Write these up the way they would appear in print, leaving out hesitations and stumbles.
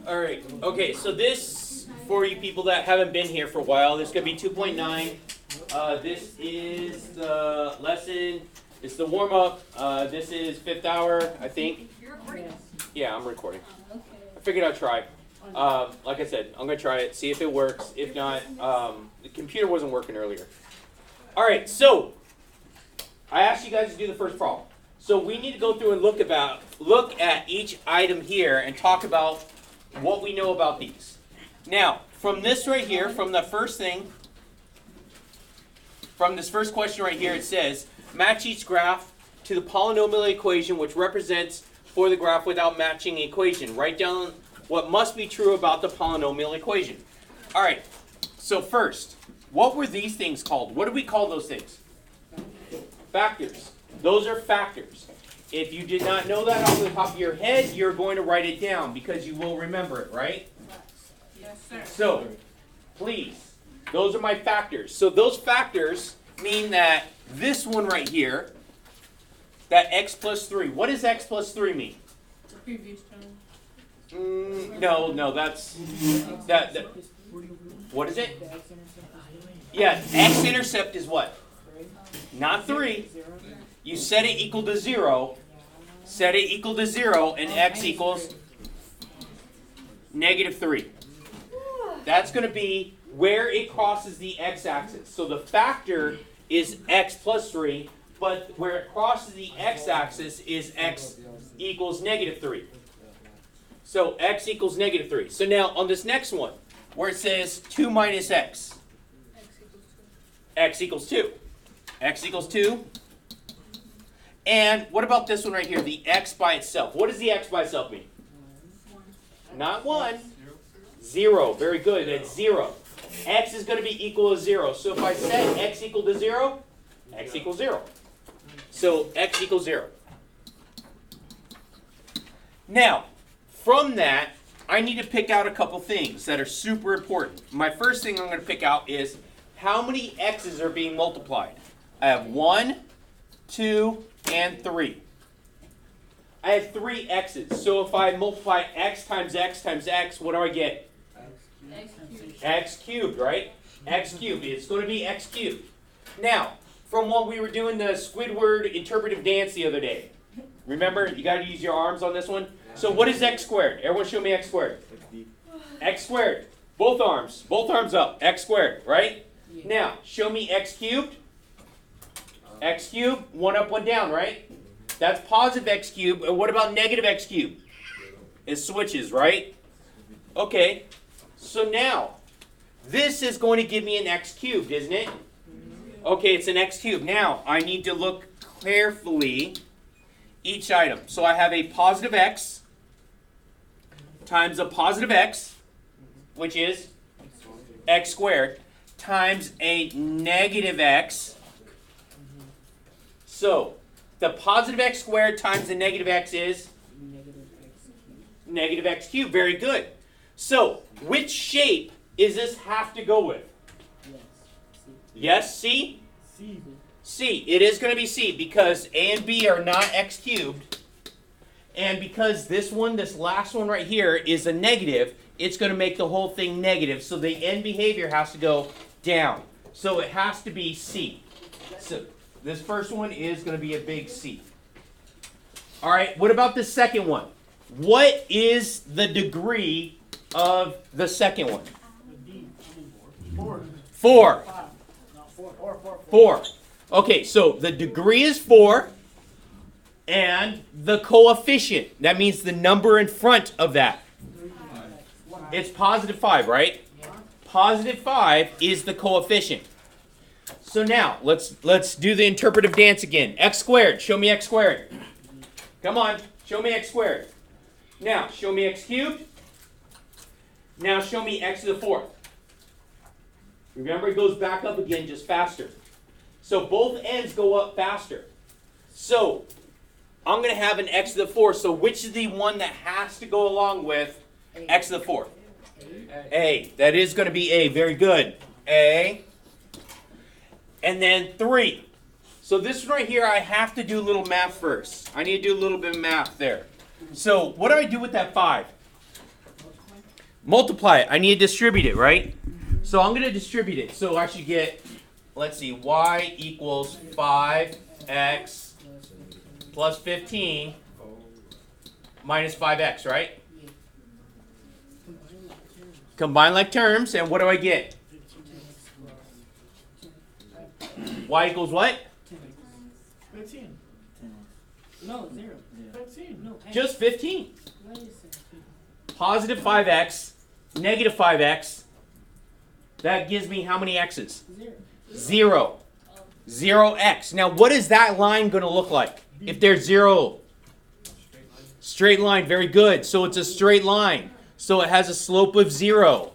All right. Okay, so this, for you people that haven't been here for a while, this is going to be 2.9. This is the lesson. It's the warm-up. This is 5th hour, I think. You're recording? Yeah, I'm recording. Okay. I figured I'd try. Like I said, I'm going to try it, see if it works. If not, the computer wasn't working earlier. All right, so I asked you guys to do the first problem. So we need to go through and look at each item here and talk about what we know about these. Now, from this right here, from the first thing, from this first question right here, it says, match each graph to the polynomial equation which represents for the graph without matching equation. Write down what must be true about the polynomial equation. All right, so first, what were these things called? What do we call those things? Factors. Those are factors. If you did not know that off the top of your head, you're going to write it down because you will remember it, right? Yes, sir. So, please, those are my factors. So those factors mean that this one right here, that x plus 3, what does x plus 3 mean? The previous term. No, that's, that, what is it? Yeah, x-intercept is what? Not 3. You set it equal to 0, and x equals -3. That's going to be where it crosses the x-axis. So the factor is x plus 3, but where it crosses the x-axis is x equals -3. So x equals -3. So now on this next one, where it says 2 minus x, x equals 2. X equals 2. And what about this one right here, the x by itself? What does the x by itself mean? Not 1. 0. Very good. That's 0. X is going to be equal to 0. So if I set x equal to 0, x equals 0. So x equals 0. Now, from that, I need to pick out a couple things that are super important. My first thing I'm going to pick out is how many x's are being multiplied. I have 1, 2, and 3. I have 3 x's. So if I multiply x times x times x, what do I get? X cubed, right? X cubed. It's going to be x cubed. Now, from when we were doing the Squidward interpretive dance the other day, remember, you got to use your arms on this one. So what is x squared? Everyone show me x squared. X squared. Both arms up. X squared, right? Now, show me x cubed. X cubed, 1 up, 1 down, right? That's positive x cubed. And what about negative x cubed? It switches, right? Okay, so now, this is going to give me an x cubed, isn't it? Okay, it's an x cubed. Now, I need to look carefully each item. So I have a positive x times a positive x, which is x squared, times a negative x. So, the positive x squared times the negative x is? Negative x cubed. Very good. So, which shape is this have to go with? Yes, C? C. It is going to be C because A and B are not x cubed. And because this last one right here is a negative, it's going to make the whole thing negative. So the end behavior has to go down. So it has to be C. So this first one is going to be a big C. All right, what about the second one? What is the degree of the second one? 4. 4. Okay, so the degree is 4, and the coefficient, that means the number in front of that. It's positive 5, right? Positive 5 is the coefficient. So now, let's do the interpretive dance again. X squared, show me x squared. Come on, show me x squared. Now, show me x cubed. Now show me x to the 4th. Remember, it goes back up again just faster. So both ends go up faster. So I'm going to have an x to the 4th. So which is the one that has to go along with x to the 4th? A. That is going to be A. Very good. A. And then 3. So this one right here, I have to do a little math first. I need to do a little bit of math there. So what do I do with that 5? multiply it. I need to distribute it, right? So I'm going to distribute it. So I should get, let's see, y equals 5x plus 15 minus 5x, right? Combine like terms, and what do I get? Y equals what? 15. No, 0. 15. No, Just 15. why is it? Positive 5x, negative 5x. That gives me how many x's? 0. 0. 0x. Now, what is that line going to look like if there's 0? Straight line. Very good. So it's a straight line. So it has a slope of 0.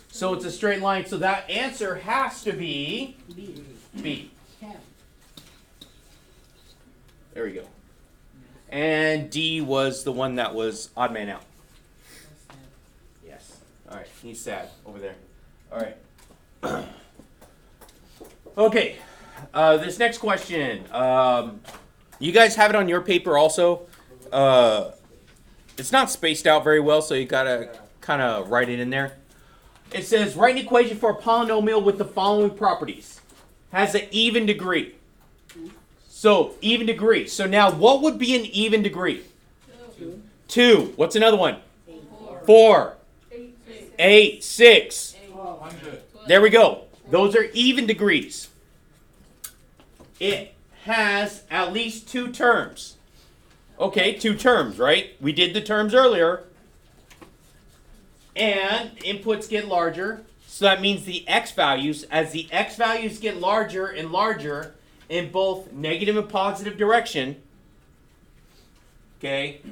So it's a straight line. So that answer has to be B. B. Cap. There we go. And D was the one that was odd man out. Yes. All right. He's sad over there. All right. Okay. This next question. You guys have it on your paper also. It's not spaced out very well, so you gotta kind of write it in there. It says, write an equation for a polynomial with the following properties. Has an even degree. So, even degree. So now, what would be an even degree? 2. 2. What's another one? 4. 4. 8. 6. 100. There we go. Those are even degrees. It has at least 2 terms. Okay, 2 terms, right? We did the terms earlier. And inputs get larger. So that means the x values, as the x values get larger and larger in both negative and positive direction, okay,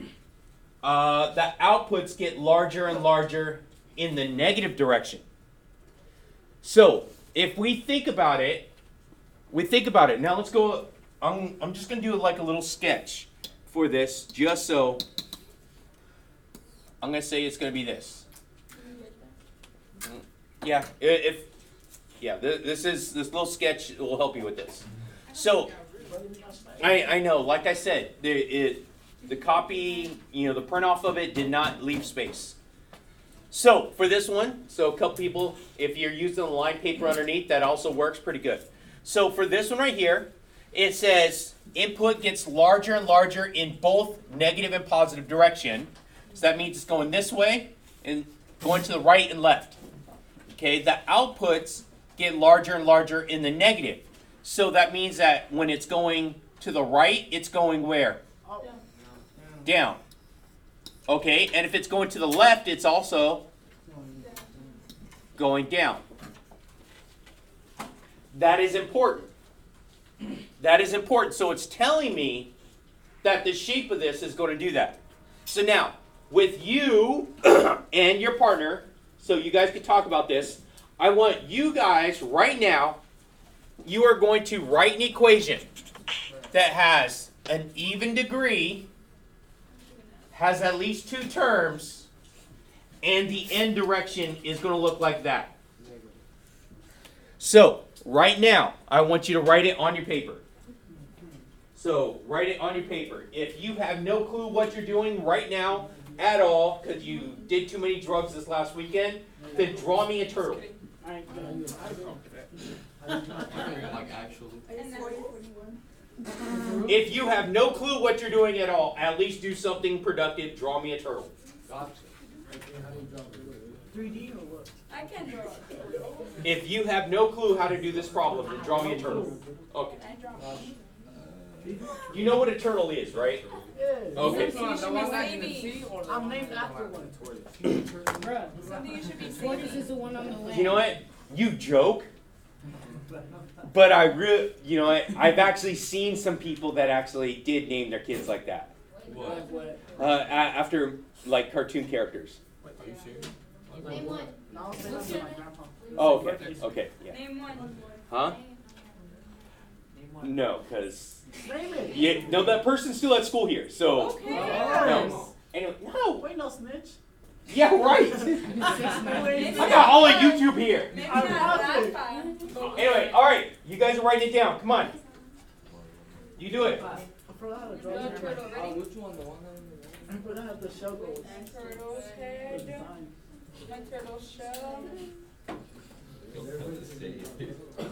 the outputs get larger and larger in the negative direction. So if we think about it, Now let's go, I'm just going to do like a little sketch for this, just so, I'm going to say it's going to be this. Yeah, this little sketch will help you with this. So, I know, like I said, the copy, the print off of it did not leave space. So, for this one, a couple people, if you're using the line paper underneath, that also works pretty good. So, for this one right here, it says input gets larger and larger in both negative and positive direction. So that means it's going this way and going to the right and left. Okay, the outputs get larger and larger in the negative. So that means that when it's going to the right, it's going where? Down. Okay, and if it's going to the left, it's also going down. That is important. That is important. So it's telling me that the shape of this is going to do that. So now, with you and your partner, so you guys can talk about this, I want you guys right now, you are going to write an equation that has an even degree, has at least 2 terms, and the end direction is going to look like that. So, right now, I want you to write it on your paper. So, write it on your paper. If you have no clue what you're doing right now at all, because you did too many drugs this last weekend, then draw me a turtle. If you have no clue what you're doing at all, at least do something productive. Draw me a turtle. 3D or what? I can draw it. If you have no clue how to do this problem, then draw me a turtle. Okay. You know what a turtle is, right? Yeah. Okay. I'm named after one. Something you should be saying. This is the one on the left. You know what? You joke, but I really, I've actually seen some people that actually did name their kids like that. What? After like cartoon characters. Are you serious? Name one. No, say nothing like grandpa. Oh, okay. Okay. Yeah. Name one. Huh? Name one. No, because Name it. yeah, no, that person's still at school here. So Okay. no. Anyway, no. Wait, no snitch. Yeah, right. I got all of YouTube here. Maybe I'm not laughing. that time. Anyway, all right. You guys are writing it down. Come on. You do it. I forgot how to draw Draw a it. turtle, ready? Which one? The one that I forgot how the shell goes. Turtle's The head. design. My turtle shell.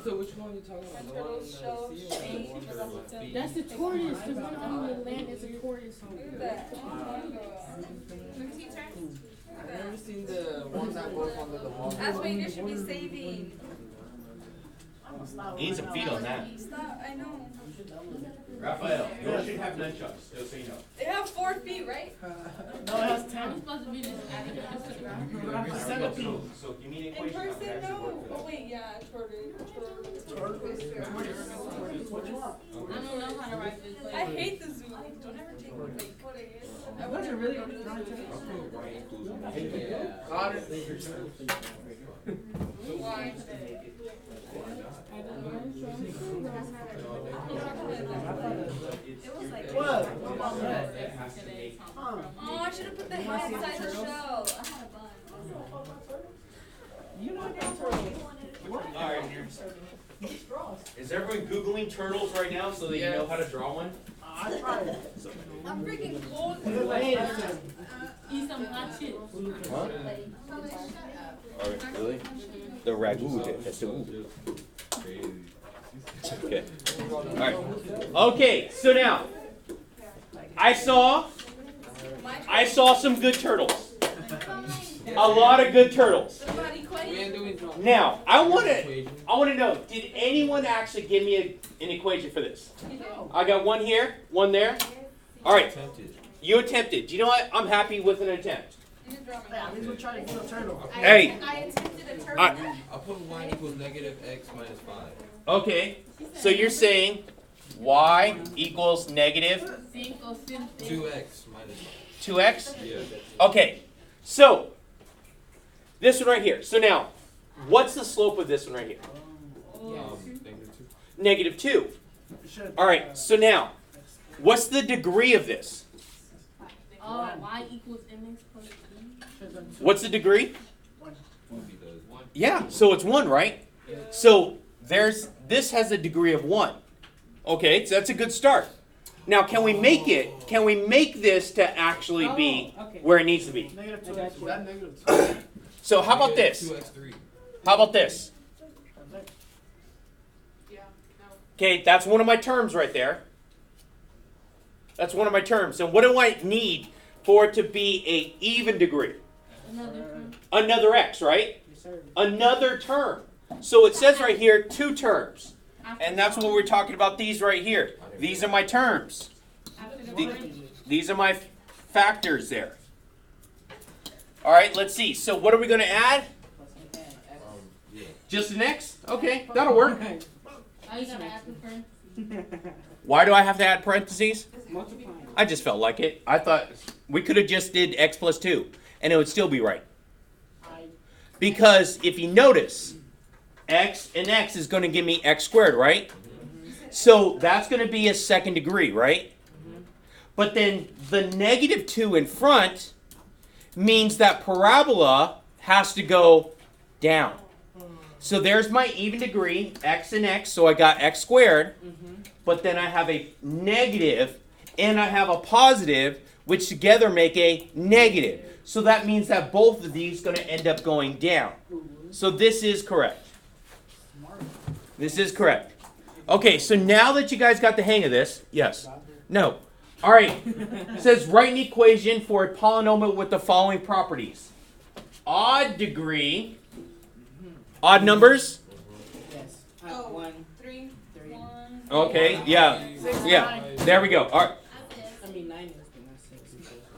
So which one are you talking My about? turtle shell shape. That's the tortoise. The one on the land is a tortoise. Look at that. I've never seen the one that goes under the wall. That's what you should be saving. Need some feet on that. Stop, I know. Raphael, you should have nunchucks, just so you know. They have 4 feet, right? No, it has 10. I'm supposed to be just adding it. So give me an In equation. how it person, actually no. works. Oh wait, yeah, tortoise. I don't know how to write this. I hate the Zoom. Don't ever take like. I wouldn't really understand why. It was like. What? Oh, I should have put the head inside the shell. I had a bun. You know that. Alright, is everyone Googling turtles right now so that you know how to draw one? I tried. I'm freaking cold. Eat some hot chips. Huh? Alright, really? The ragu, that's the Okay. Alright. Okay, so now I saw some good turtles. A lot of good turtles. Now, I want to know, did anyone actually give me an equation for this? I got one here, one there. All right. You attempted. Do you know what? I'm happy with an attempt. At least we're trying to get a turtle. Hey. I attempted a turtle. I'll put y equals negative x minus 5. Okay. So you're saying y equals negative 2x minus 2x? Yeah. Okay. So this one right here. So now, what's the slope of this one right here? Negative 2. -2. All right. So now, what's the degree of this? Y equals mx plus b. What's the degree? Would be the 1. Yeah. So it's 1, right? So this has a degree of 1. Okay. So that's a good start. Now, can we make it? Can we make this to actually be where it needs to be? Negative 2. Is that negative 2? So how about this? 2x3. How about this? Okay, that's one of my terms right there. That's one of my terms. And what do I need for it to be a even degree? Another x, right? Yes, sir. Another term. So it says right here 2 terms. And that's what we're talking about, these right here. These are my terms. These are my factors there. All right, let's see. So what are we going to add? Yeah. Just an x? Okay, that'll work. I gotta add the parentheses. Why do I have to add parentheses? Multiplying. I just felt like it. I thought we could have just did x plus 2, and it would still be right. Because if you notice, x and x is going to give me x squared, right? So that's going to be a second degree, right? But then the negative 2 in front means that parabola has to go down. So there's my even degree, x and x, so I got x squared. But then I have a negative and I have a positive, which together make a negative. So that means that both of these are going to end up going down. So this is correct. This is correct. Okay, so now that you guys got the hang of this, yes. No. All right. It says write an equation for a polynomial with the following properties. Odd degree. Odd numbers? Yes. Oh, 1. 3, 1. Okay, yeah. Yeah. There we go. All right. I mean 9 is the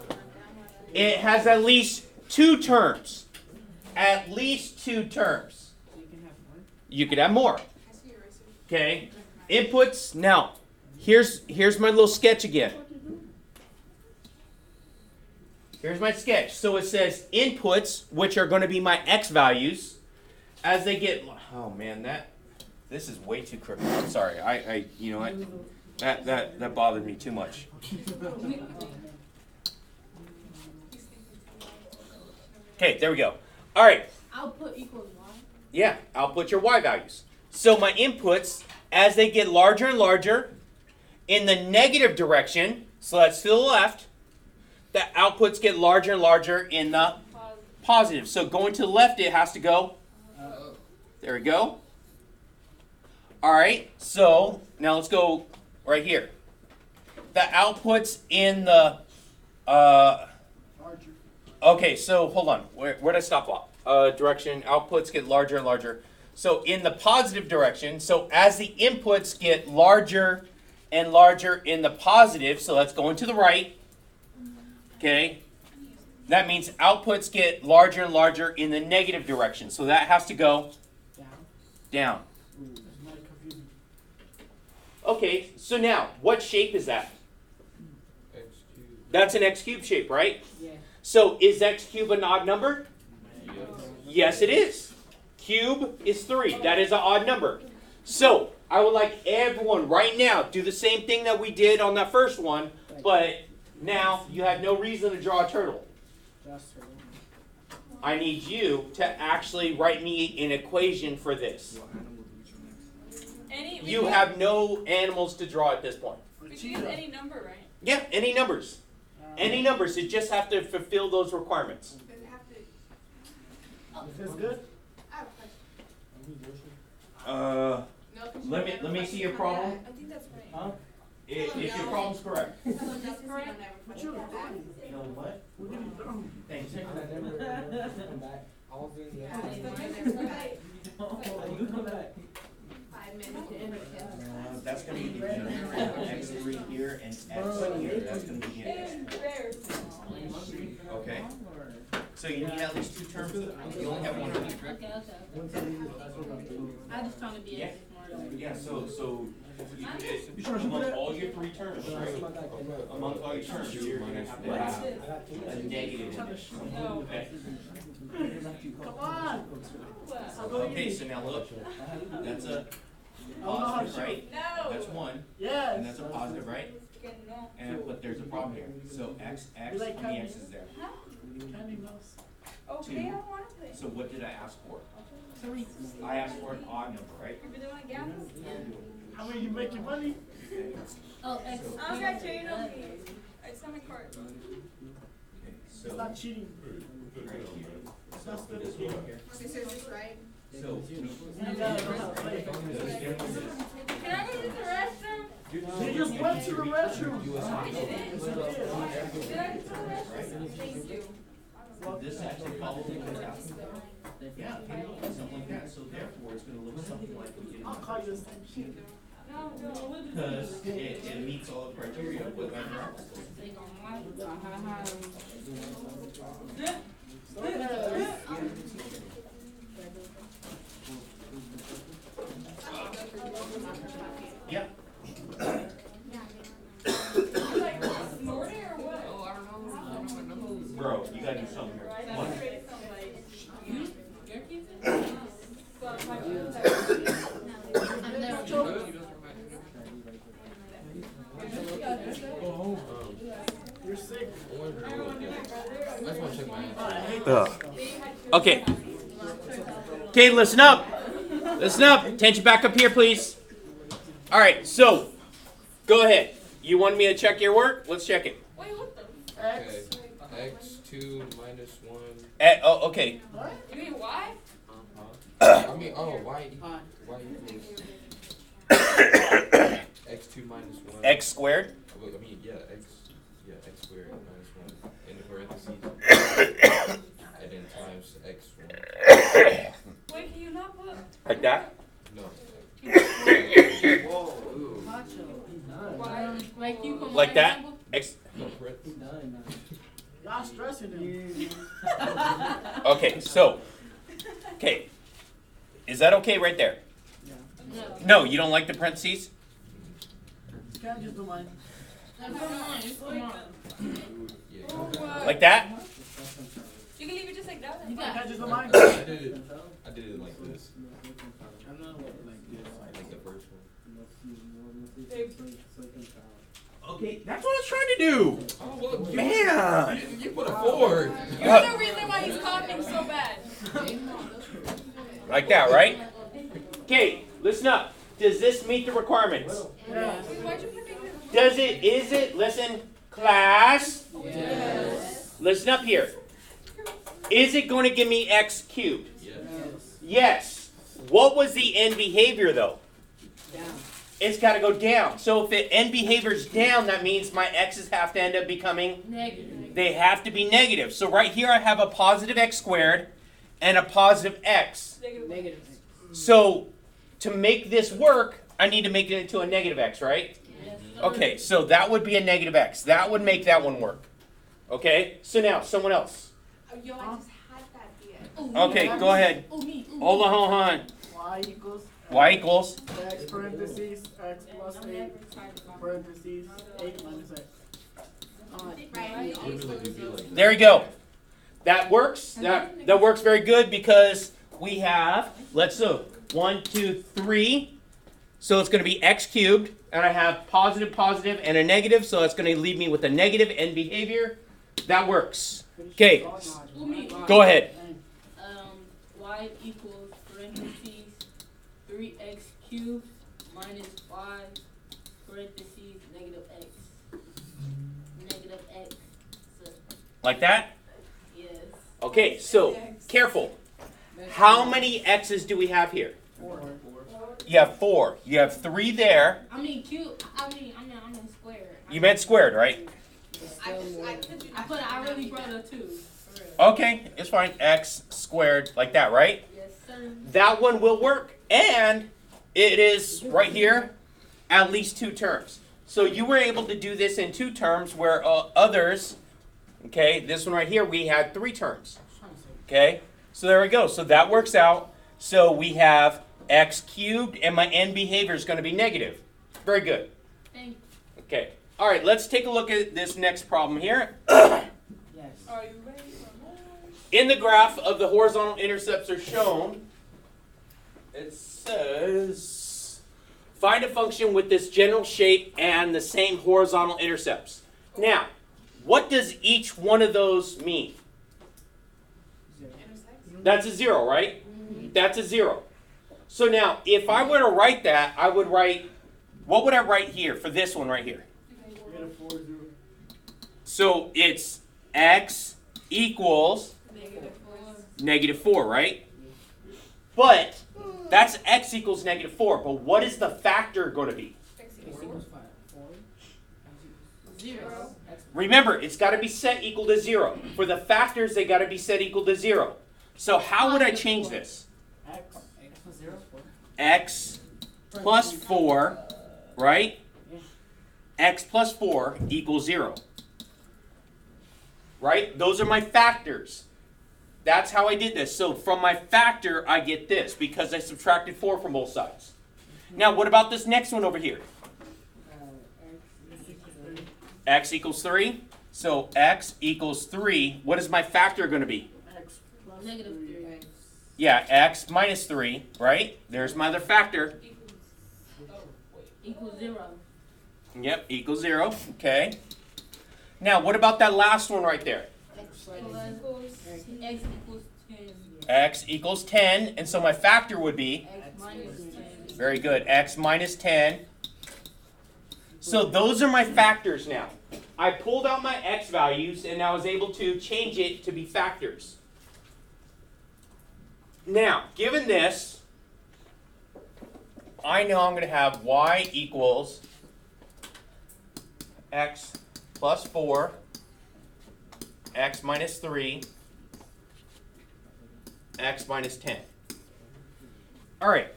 6. It has at least 2 terms. At least 2 terms. So you can have more. You could have more. Okay. Inputs. Now, here's my little sketch again. Here's my sketch. So it says inputs, which are going to be my x values, as they get. Oh man, this is way too crooked. I'm sorry. I you know what? That bothered me too much. Okay, there we go. All right. Output equals y. Yeah, output your y values. So my inputs, as they get larger and larger, in the negative direction, so that's to the left, the outputs get larger and larger in the positive. So going to the left, it has to go. There we go. All right, so now let's go right here. The outputs in the, okay, so hold on. Where did I stop off? Direction, outputs get larger and larger. So in the positive direction, so as the inputs get larger and larger in the positive, so that's going to the right, okay, that means outputs get larger and larger in the negative direction. So that has to go down. Okay, so now, what shape is that? X cubed. That's an x cubed shape, right? Yeah. So is x cubed an odd number? Yes. Yes, it is. Cube is 3. That is an odd number. So I would like everyone right now do the same thing that we did on that first one, but now you have no reason to draw a turtle. I need you to actually write me an equation for this. You have no animals to draw at this point. We can use any number, right? Yeah, any numbers. Any numbers. You just have to fulfill those requirements. Does it have to? Is this good? I have a question. Let me see your problem. I think that's right. Huh? If your problem's correct. That's correct. You know what? Thanks. I was in the You come back. 5 minutes. That's going to be the x3 here and x here. That's going to be x4. Okay. So you need at least 2 terms. You only have one. Okay. I just trying to be Yeah. smart. Yeah. So among all your 3 terms, right? Among all your terms, you're going to have a negative. Okay. Come on. Okay. So now look. That's a positive, right? No. That's 1. Yes. And that's a positive, right? No. But there's a problem here. So x, how many x's there? Okay, I want to play. So what did I ask for? 3. I asked for an odd number, right? You've been doing gambles? How are you making money? Oh, X. I'm not cheating on me. I saw my card. Okay, so It's not cheating. right here. It's not So this one here. Okay, so is this right? So You gotta know how to play. those differences. Can I go use the restroom? They just went to the restroom. Did I go to the restroom? Thank you. This actually probably could happen. Yeah, it will look something like that. So therefore, it's going to look something like we did. I'll call you the same shit. No. Because it meets all the criteria with mathematics. Yeah. Like snorting or what? Oh, I don't know. Bro, you got to do something here. Right, Come on. that's great, some like. Your kids? But my kids You're sick. I just want to check my answer. I hate this. Okay. Okay, listen up. Listen up. Attention back up here, please. All right, so go ahead. You want me to check your work? Let's check it. Wait, what the? Okay. X2 minus 1. Oh, okay. You mean why? I mean, why equals X2 minus 1. X squared. Wait, I mean, X squared minus 1 in the parentheses. And then times X1. Wait, can you not put? Like that? No. Whoa. Why? Like you come Like that? X. No, parentheses. Y'all stressing him. Okay, so. Okay. Is that okay right there? No, you don't like the parentheses? Can't just do mine. Yeah. Like that? You can leave it just like that. Can't just do mine. I did it like this. I'm not like this. Like the first one. Okay, that's what I was trying to do. Oh, well, Man! you put a 4. You're the reason why he's coughing so bad. Like that, right? Okay, listen up. Does this meet the requirements? Why'd you put it? Does it, listen, class? Yes. Listen up here. Is it going to give me x cubed? Yes. Yes. What was the end behavior though? Down. It's got to go down. So if the end behavior is down, that means my x's have to end up becoming, Negative. they have to be negative. So right here I have a positive x squared and a positive x. Negative. So to make this work, I need to make it into a negative x, right? Yes, sir. Okay, so that would be a negative x. That would make that one work. Okay, so now someone else. Yo, I just had that idea. Okay, go ahead. Oh, me. Hold on. Y equals Y equals? x parentheses x plus 8 parentheses 8 minus x. Right. Literally, it'd be like There you go. That works. That works very good because we have, let's look, 1, 2, 3. So it's going to be x cubed, and I have positive, positive, and a negative, so it's going to leave me with a negative end behavior. That works. Okay, Oh, me. go ahead. Y equals parentheses 3x cubed minus 5 parentheses negative x. Negative x. So, Like that? yes. Okay, so careful. How many x's do we have here? 4. You have 4. You have 3 there. I mean cube. I mean square. You meant squared, right? I really brought a 2. For real. Okay, it's fine. X squared, like that, right? Yes, sir. That one will work, and it is right here, at least 2 terms. So you were able to do this in 2 terms, where others, okay, this one right here, we had 3 terms. Okay, so there we go. So that works out. So we have x cubed, and my end behavior is going to be negative. Very good. Thank you. Okay. All right, let's take a look at this next problem here. Yes. Are you ready for more? In the graph of the horizontal intercepts are shown, it says, find a function with this general shape and the same horizontal intercepts. Now, what does each one of those mean? That's a 0, right? That's a 0. So now, if I were to write that, I would write, what would I write here for this one right here? We get a 4 0. So it's x equals Negative 4. -4, right? But that's x equals -4. But what is the factor going to be? 0. Remember, it's got to be set equal to 0. For the factors, they got to be set equal to 0. So how would I change this? X plus 0. X plus 4, right? X plus 4 equals 0. Right? Those are my factors. That's how I did this. So from my factor, I get this because I subtracted 4 from both sides. Now, what about this next one over here? X equals 3. So x equals 3. What is my factor going to be? X plus Negative 3. 3. Yeah, x minus 3, right? There's my other factor. Equals 0. Yep, equals 0. Okay. Now, what about that last one right there? X equals 10. X equals 10, and so my factor would be, X minus 10. very good, x minus 10. So those are my factors now. I pulled out my x values, and I was able to change it to be factors. Now, given this, I know I'm going to have y equals x plus 4, x minus 3, x minus 10. All right.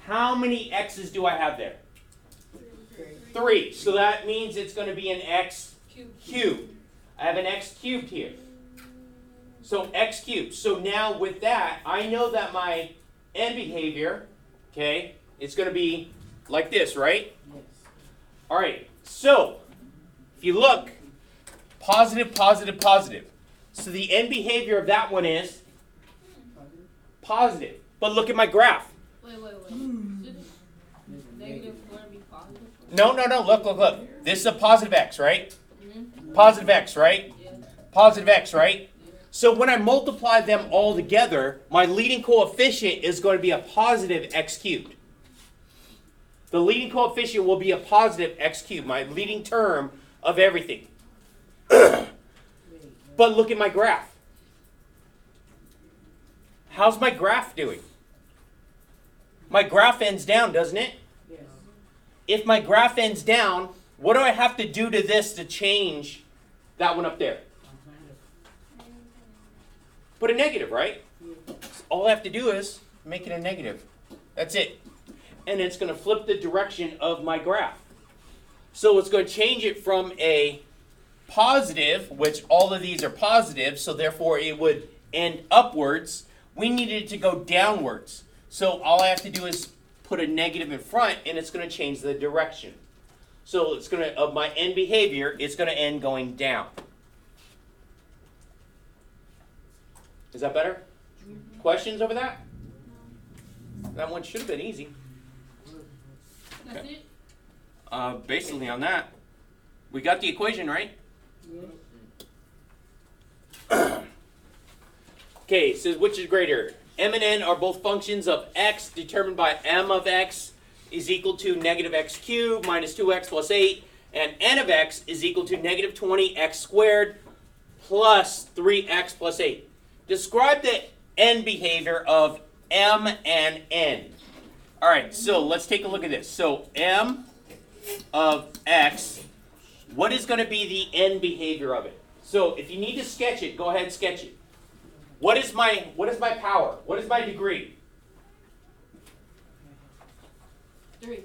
How many x's do I have there? 3. So that means it's going to be an x cubed. I have an x cubed here. So x cubed. So now with that, I know that my end behavior, okay, it's going to be like this, right? Yes. All right. So if you look, positive, positive, positive. So the end behavior of that one is positive. But look at my graph. Wait. Shouldn't negative 4 be positive? No. Look. This is a positive x, right? Mm-hmm. Positive x, right? Yeah. Positive x, right? So when I multiply them all together, my leading coefficient is going to be a positive x cubed. The leading coefficient will be a positive x cubed, my leading term of everything. But look at my graph. How's my graph doing? My graph ends down, doesn't it? Yes. If my graph ends down, what do I have to do to this to change that one up there? Put a negative, right? All I have to do is make it a negative. That's it. And it's going to flip the direction of my graph. So it's going to change it from a positive, which all of these are positive, so therefore it would end upwards. We needed it to go downwards. So all I have to do is put a negative in front, and it's going to change the direction. So it's going to, of my end behavior, it's going to end going down. Is that better? Questions over that? That one should have been easy. That's it? Basically on that, we got the equation, right? Okay, it says which is greater? M and n are both functions of x determined by m of x is equal to negative x cubed minus 2x plus 8, and n of x is equal to negative 20x squared plus 3x plus 8. Describe the n behavior of m and n. All right, so let's take a look at this. So m of x, what is going to be the n behavior of it? So if you need to sketch it, go ahead and sketch it. What is my power? What is my degree? 3.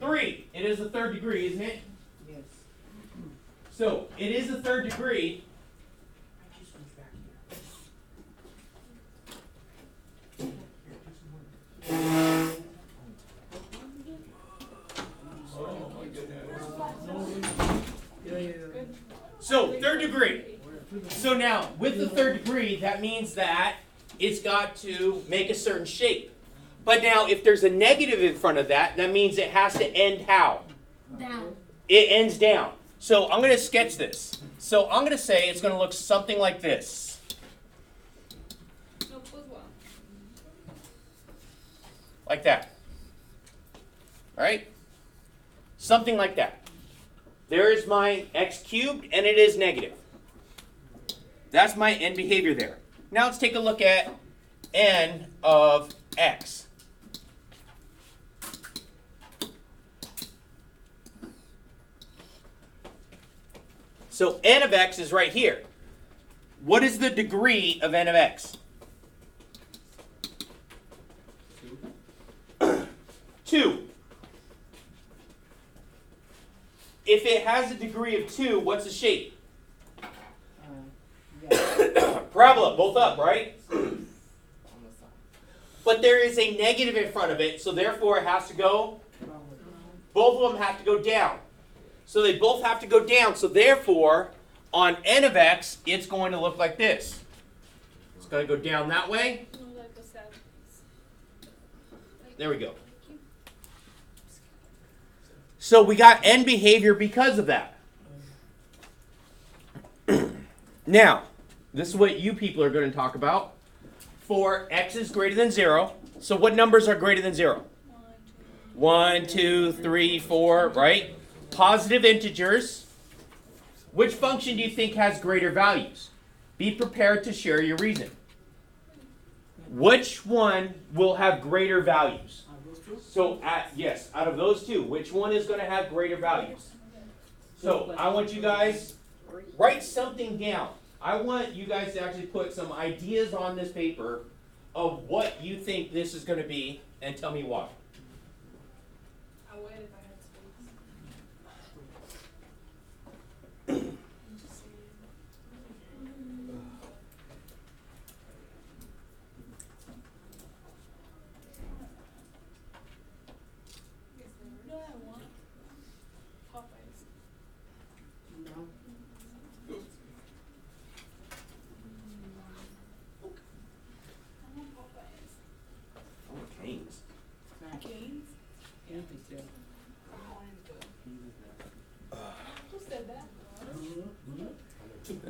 3. It is the third degree, isn't it? Yes. So it is the third degree. So third degree. So now with the third degree, that means that it's got to make a certain shape. But now if there's a negative in front of that, that means it has to end how? Down. It ends down. So I'm going to sketch this. So I'm going to say it's going to look something like this. No, plus what? Like that. All right? Something like that. There is my x cubed, and it is negative. That's my n behavior there. Now let's take a look at n of x. So n of x is right here. What is the degree of n of x? 2. If it has a degree of 2, what's the shape? Parabola, both up, right? But there is a negative in front of it, so therefore it has to go, both of them have to go down. So they both have to go down, so therefore, on n of x, it's going to look like this. It's going to go down that way. No, like a 7. There we go. So we got n behavior because of that. Now, this is what you people are going to talk about. For x is greater than 0. So what numbers are greater than 0? 1, 2, 3, 4, right? Positive integers. Which function do you think has greater values? Be prepared to share your reason. Which one will have greater values? So, out of those two, which one is going to have greater values? So, I want you guys, write something down. I want you guys to actually put some ideas on this paper of what you think this is going to be, and tell me why. I would if I had space. No, I want Popeyes. No. I want Popeyes. Oh, Canes. Canes? Empty still. Who said that?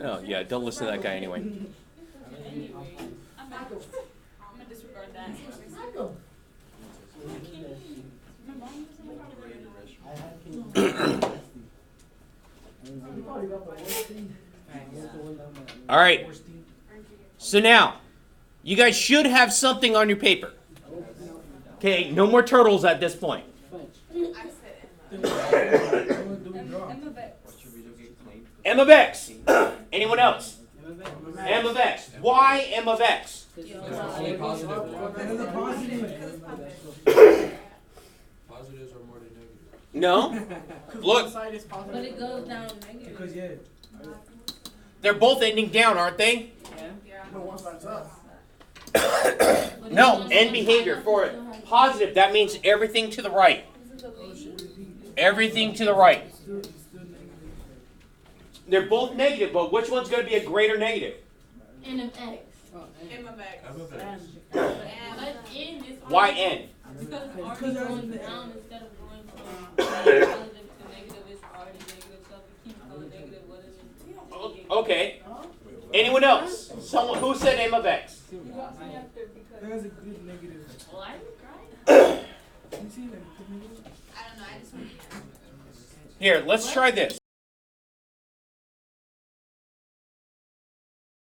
Oh, yeah, don't listen to that guy anyway. Anyway, I'm gonna disregard that. My mom doesn't like All right. So now, You guys should have something on your paper. Okay, no more turtles at this point. M of x. Anyone else? M of x. Why M of x? Only positive one. Positives are more than negative. No. Look, One side is But positive. it goes down negative. Because yeah. they're both ending down, aren't they? But one side's up. No, end behavior for it. Positive, that means everything to the right. Everything to the right. They're both negative, but which one's going to be a greater negative? N of x. M of x. M of x. But n is Why n? because it's already going down instead of going from positive to negative. It's already negative, so if it keeps going negative, what is it? Okay. Anyone else? Someone who said m of x? There's a good negative. Well, I didn't try. You see that? I don't know, I just want to. Here, let's try this.